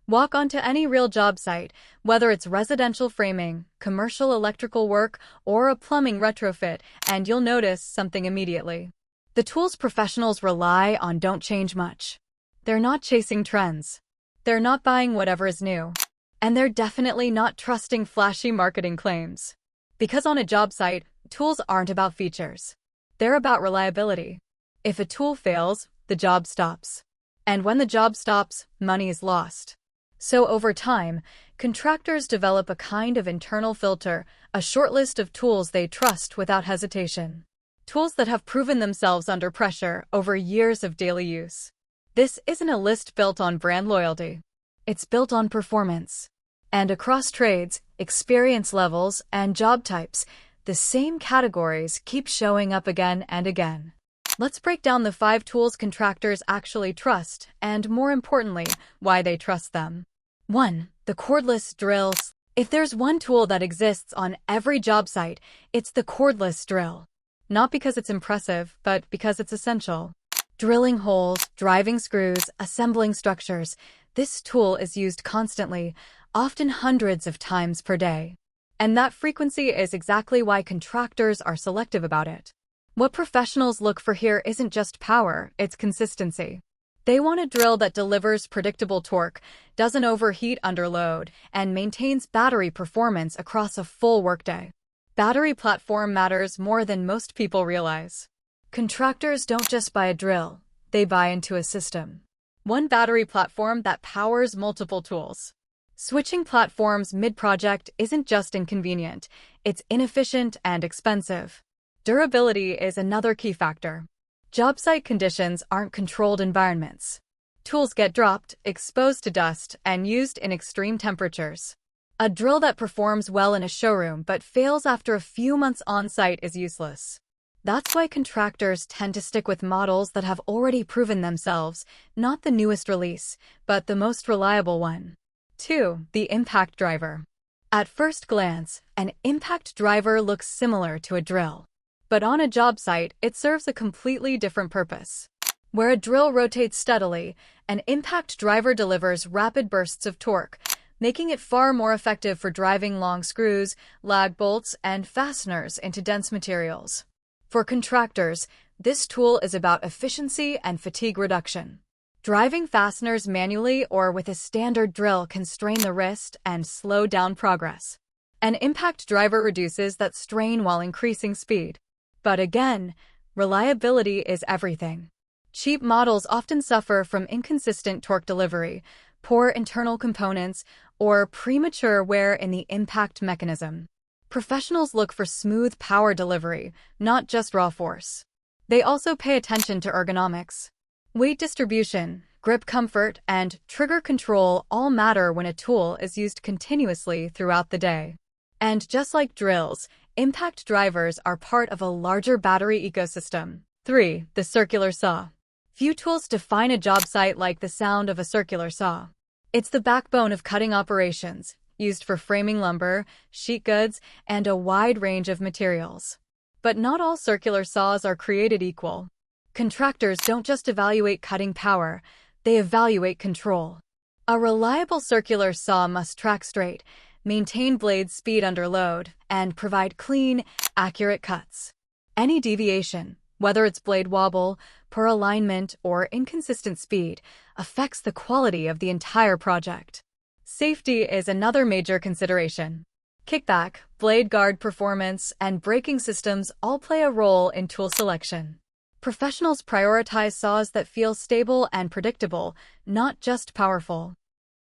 Walk onto any real job site, whether it's residential framing, commercial electrical work, or a plumbing retrofit, and you'll notice something immediately. The tools professionals rely on don't change much. They're not chasing trends. They're not buying whatever is new. And they're definitely not trusting flashy marketing claims. Because on a job site, tools aren't about features. They're about reliability. If a tool fails, the job stops. And when the job stops, money is lost. So over time, contractors develop a kind of internal filter, a short list of tools they trust without hesitation. Tools that have proven themselves under pressure over years of daily use. This isn't a list built on brand loyalty. It's built on performance. And across trades, experience levels, and job types, the same categories keep showing up again and again. Let's break down the 5 tools contractors actually trust, and more importantly, why they trust them. 1. The cordless drills. If there's one tool that exists on every job site, it's the cordless drill. Not because it's impressive, but because it's essential. Drilling holes, driving screws, assembling structures. This tool is used constantly, often hundreds of times per day. And that frequency is exactly why contractors are selective about it. What professionals look for here isn't just power, it's consistency. They want a drill that delivers predictable torque, doesn't overheat under load, and maintains battery performance across a full workday. Battery platform matters more than most people realize. Contractors don't just buy a drill, they buy into a system. One battery platform that powers multiple tools. Switching platforms mid-project isn't just inconvenient, it's inefficient and expensive. Durability is another key factor. Job site conditions aren't controlled environments. Tools get dropped, exposed to dust, and used in extreme temperatures. A drill that performs well in a showroom but fails after a few months on-site is useless. That's why contractors tend to stick with models that have already proven themselves, not the newest release, but the most reliable one. 2. The impact driver. At first glance, an impact driver looks similar to a drill. But on a job site, it serves a completely different purpose. Where a drill rotates steadily, an impact driver delivers rapid bursts of torque, making it far more effective for driving long screws, lag bolts, and fasteners into dense materials. For contractors, this tool is about efficiency and fatigue reduction. Driving fasteners manually or with a standard drill can strain the wrist and slow down progress. An impact driver reduces that strain while increasing speed. But again, reliability is everything. Cheap models often suffer from inconsistent torque delivery, poor internal components, or premature wear in the impact mechanism. Professionals look for smooth power delivery, not just raw force. They also pay attention to ergonomics. Weight distribution, grip comfort, and trigger control all matter when a tool is used continuously throughout the day. And just like drills, impact drivers are part of a larger battery ecosystem. 3. The circular saw. Few tools define a job site like the sound of a circular saw. It's the backbone of cutting operations, used for framing lumber, sheet goods, and a wide range of materials. But not all circular saws are created equal. Contractors don't just evaluate cutting power, they evaluate control. A reliable circular saw must track straight, maintain blade speed under load, and provide clean, accurate cuts. Any deviation, whether it's blade wobble, poor alignment, or inconsistent speed, affects the quality of the entire project. Safety is another major consideration. Kickback, blade guard performance, and braking systems all play a role in tool selection. Professionals prioritize saws that feel stable and predictable, not just powerful.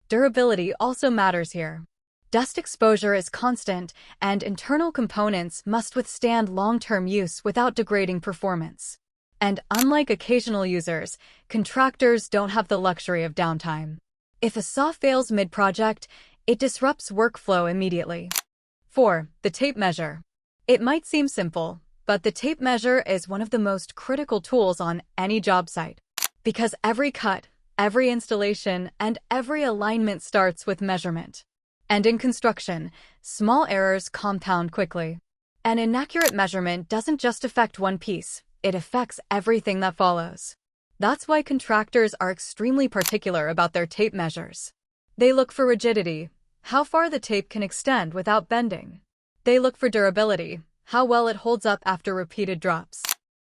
Durability also matters here. Dust exposure is constant, and internal components must withstand long-term use without degrading performance. And unlike occasional users, contractors don't have the luxury of downtime. If a saw fails mid-project, it disrupts workflow immediately. 4. The tape measure. It might seem simple, but the tape measure is one of the most critical tools on any job site. Because every cut, every installation, and every alignment starts with measurement. And in construction, small errors compound quickly. An inaccurate measurement doesn't just affect one piece, it affects everything that follows. That's why contractors are extremely particular about their tape measures. They look for rigidity, how far the tape can extend without bending. They look for durability, how well it holds up after repeated drops.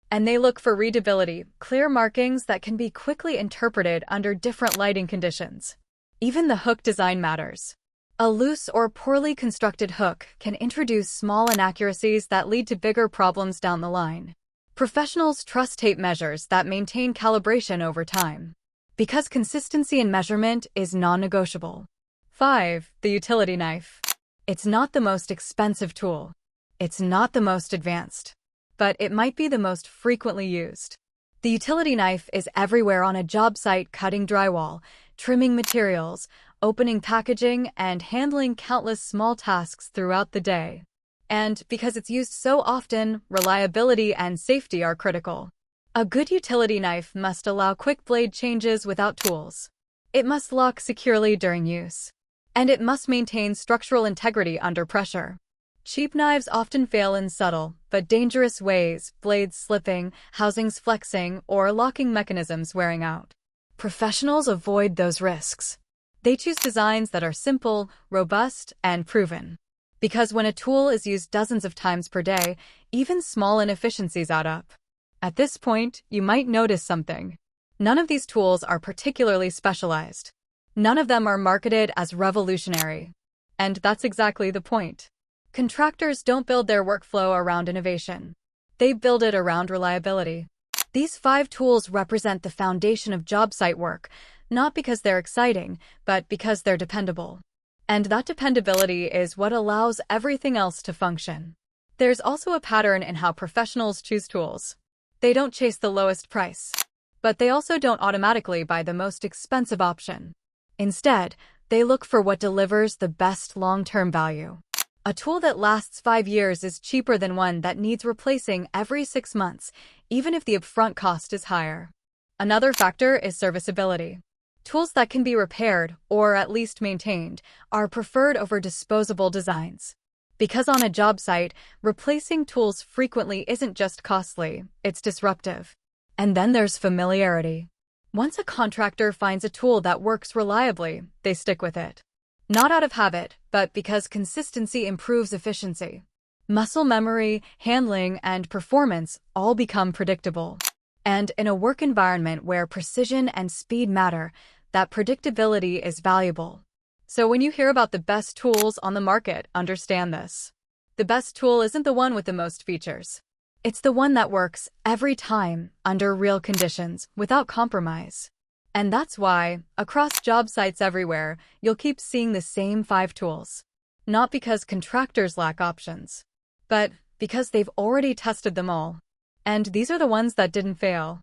And they look for readability, clear markings that can be quickly interpreted under different lighting conditions. Even the hook design matters. A loose or poorly constructed hook can introduce small inaccuracies that lead to bigger problems down the line. Professionals trust tape measures that maintain calibration over time, because consistency in measurement is non-negotiable. 5. The utility knife. It's not the most expensive tool. It's not the most advanced, but it might be the most frequently used. The utility knife is everywhere on a job site, cutting drywall, trimming materials, opening packaging, and handling countless small tasks throughout the day. And because it's used so often, reliability and safety are critical. A good utility knife must allow quick blade changes without tools. It must lock securely during use. And it must maintain structural integrity under pressure. Cheap knives often fail in subtle but dangerous ways, blades slipping, housings flexing, or locking mechanisms wearing out. Professionals avoid those risks. They choose designs that are simple, robust, and proven. Because when a tool is used dozens of times per day, even small inefficiencies add up. At this point, you might notice something. None of these tools are particularly specialized. None of them are marketed as revolutionary. And that's exactly the point. Contractors don't build their workflow around innovation. They build it around reliability. These 5 tools represent the foundation of job site work, not because they're exciting, but because they're dependable. And that dependability is what allows everything else to function. There's also a pattern in how professionals choose tools. They don't chase the lowest price, but they also don't automatically buy the most expensive option. Instead, they look for what delivers the best long-term value. A tool that lasts 5 years is cheaper than one that needs replacing every 6 months, even if the upfront cost is higher. Another factor is serviceability. Tools that can be repaired, or at least maintained, are preferred over disposable designs. Because on a job site, replacing tools frequently isn't just costly, it's disruptive. And then there's familiarity. Once a contractor finds a tool that works reliably, they stick with it. Not out of habit, but because consistency improves efficiency. Muscle memory, handling, and performance all become predictable. And in a work environment where precision and speed matter, that predictability is valuable. So when you hear about the best tools on the market, understand this. The best tool isn't the one with the most features. It's the one that works every time, under real conditions, without compromise. And that's why, across job sites everywhere, you'll keep seeing the same 5 tools. Not because contractors lack options, but because they've already tested them all. And these are the ones that didn't fail.